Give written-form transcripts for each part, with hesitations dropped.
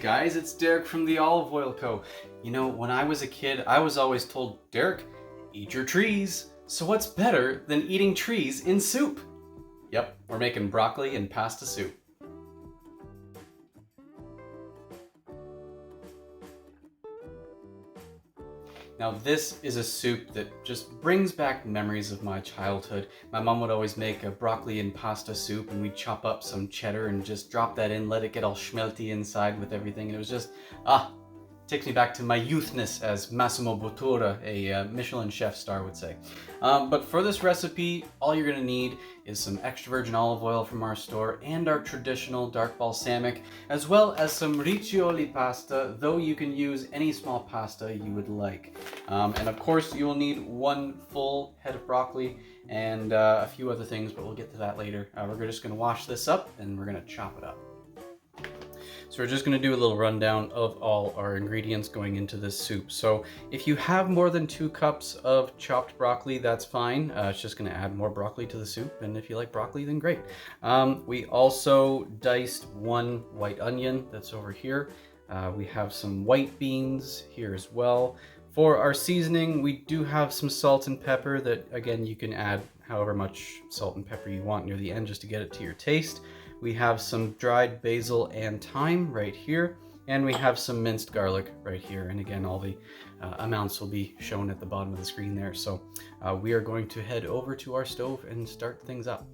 guys, it's Derek from the Olive Oil Co. You know, when I was a kid, I was always told, Derek, eat your trees. So what's better than eating trees in soup? Yep, we're making broccoli and pasta soup. Now this is a soup that just brings back memories of my childhood. My mom would always make a broccoli and pasta soup and we'd chop up some cheddar and just drop that in, let it get all schmelty inside with everything. And it was just, takes me back to my youthness, as Massimo Bottura, a Michelin chef star, would say. But for this recipe, all you're gonna need is some extra virgin olive oil from our store and our traditional dark balsamic, as well as some riccioli pasta, though you can use any small pasta you would like. And of course, you will need one full head of broccoli and a few other things, but we'll get to that later. We're just gonna wash this up and we're gonna chop it up. So we're just going to do a little rundown of all our ingredients going into this soup. So if you have more than 2 cups of chopped broccoli, that's fine. It's just going to add more broccoli to the soup. And if you like broccoli, then great. We also diced 1 white onion that's over here. We have some white beans here as well. For our seasoning, we do have some salt and pepper that, again, you can add however much salt and pepper you want near the end just to get it to your taste. We have some dried basil and thyme right here, and we have some minced garlic right here. And again, all the amounts will be shown at the bottom of the screen there. So we are going to head over to our stove and start things up.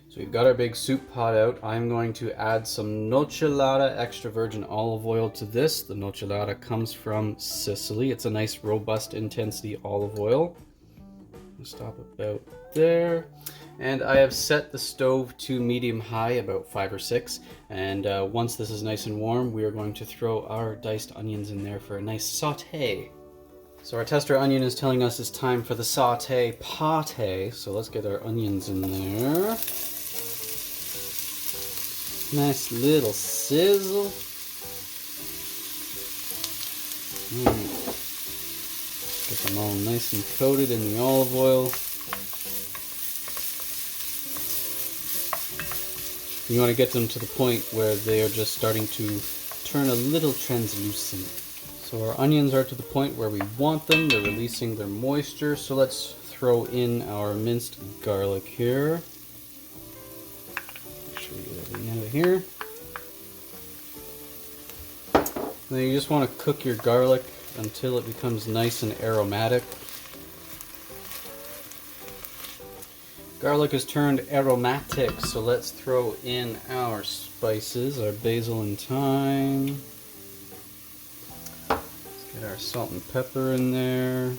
So we've got our big soup pot out. I'm going to add some nocciolara extra virgin olive oil to this. The nocciolara comes from Sicily. It's a nice robust intensity olive oil. I'll stop about there. And I have set the stove to medium high, about 5 or 6. And once this is nice and warm, we are going to throw our diced onions in there for a nice saute. So our tester onion is telling us it's time for the saute pate. So let's get our onions in there. Nice little sizzle. Get them all nice and coated in the olive oil. You want to get them to the point where they are just starting to turn a little translucent. So our onions are to the point where we want them. They're releasing their moisture. So let's throw in our minced garlic here. Make sure we get everything out of here. And then you just want to cook your garlic until it becomes nice and aromatic. Garlic is turned aromatic, so let's throw in our spices, our basil and thyme. Let's get our salt and pepper in there.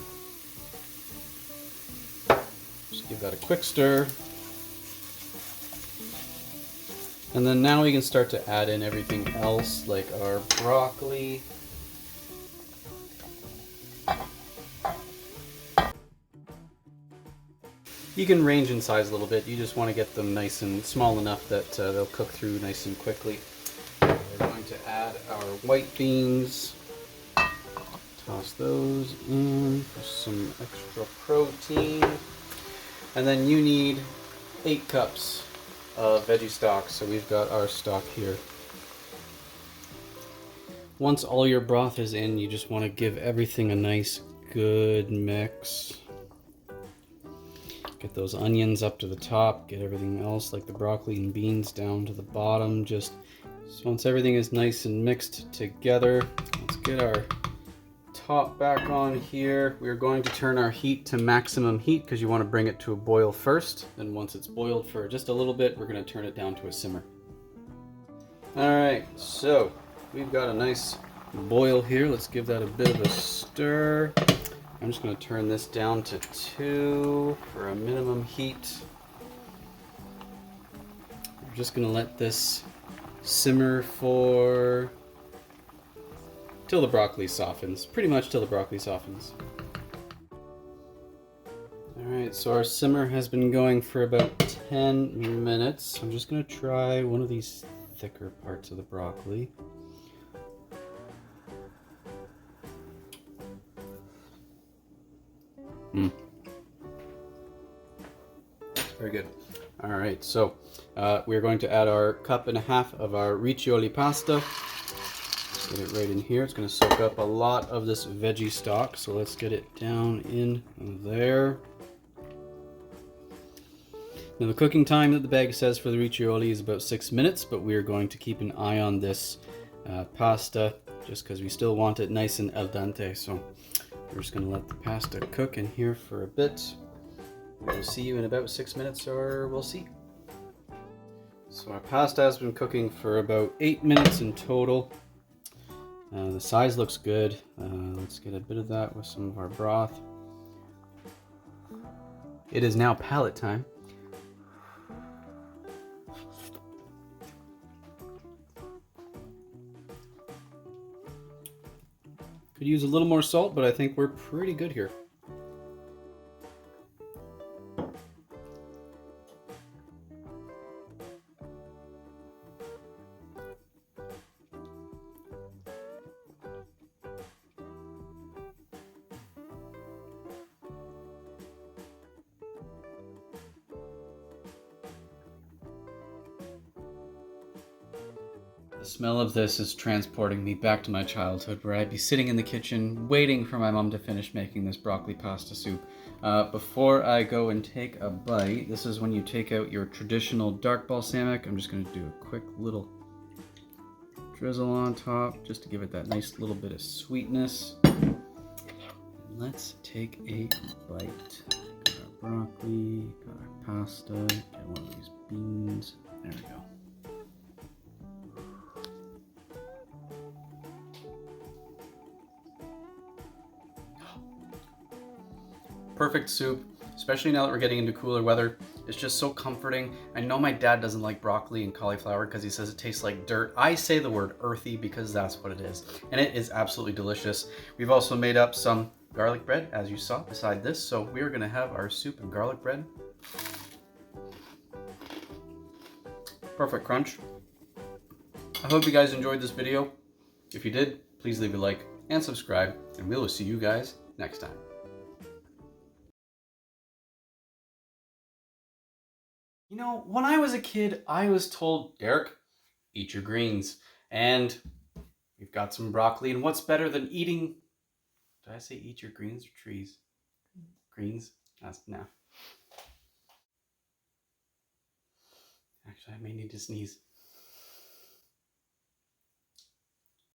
Just give that a quick stir. And then now we can start to add in everything else, like our broccoli. You can range in size a little bit. You just want to get them nice and small enough that they'll cook through nice and quickly. We're going to add our white beans. Toss those in for some extra protein. And then you need 8 cups of veggie stock. So we've got our stock here. Once all your broth is in, you just want to give everything a nice good mix. Get those onions up to the top, get everything else like the broccoli and beans down to the bottom. Just once everything is nice and mixed together, let's get our top back on here. We're going to turn our heat to maximum heat because you want to bring it to a boil first. Then once it's boiled for just a little bit, we're going to turn it down to a simmer. Alright, so we've got a nice boil here. Let's give that a bit of a stir. I'm just going to turn this down to 2 for a minimum heat. We're just going to let this simmer for till the broccoli softens, pretty much till the broccoli softens. Alright, so our simmer has been going for about 10 minutes. I'm just going to try one of these thicker parts of the broccoli. Very good. All right, so we're going to add our 1.5 cups of our riccioli pasta. Get it right in here. It's going to soak up a lot of this veggie stock, so let's get it down in there. Now the cooking time that the bag says for the riccioli is about 6 minutes, but we're going to keep an eye on this pasta just because we still want it nice and al dente. So we're just going to let the pasta cook in here for a bit. We'll see you in about 6 minutes, or we'll see. So our pasta has been cooking for about 8 minutes in total. The size looks good. Let's get a bit of that with some of our broth. It is now palate time. Could use a little more salt, but I think we're pretty good here. The smell of this is transporting me back to my childhood, where I'd be sitting in the kitchen waiting for my mom to finish making this broccoli pasta soup. Before I go and take a bite, this is when you take out your traditional dark balsamic. I'm just going to do a quick little drizzle on top just to give it that nice little bit of sweetness. Let's take a bite. Got our broccoli, got our pasta, get one of these beans. There we go. Perfect soup, especially now that we're getting into cooler weather. It's just so comforting. I know my dad doesn't like broccoli and cauliflower because he says it tastes like dirt. I say the word earthy because that's what it is, and it is absolutely delicious. We've also made up some garlic bread, as you saw beside this, so we are going to have our soup and garlic bread. Perfect crunch. I hope you guys enjoyed this video. If you did, please leave a like and subscribe, and we will see you guys next time. You know, when I was a kid, I was told, Derek, eat your greens. And we've got some broccoli, and what's better than eating... Did I say eat your greens or trees? Greens? No. Actually, I may need to sneeze.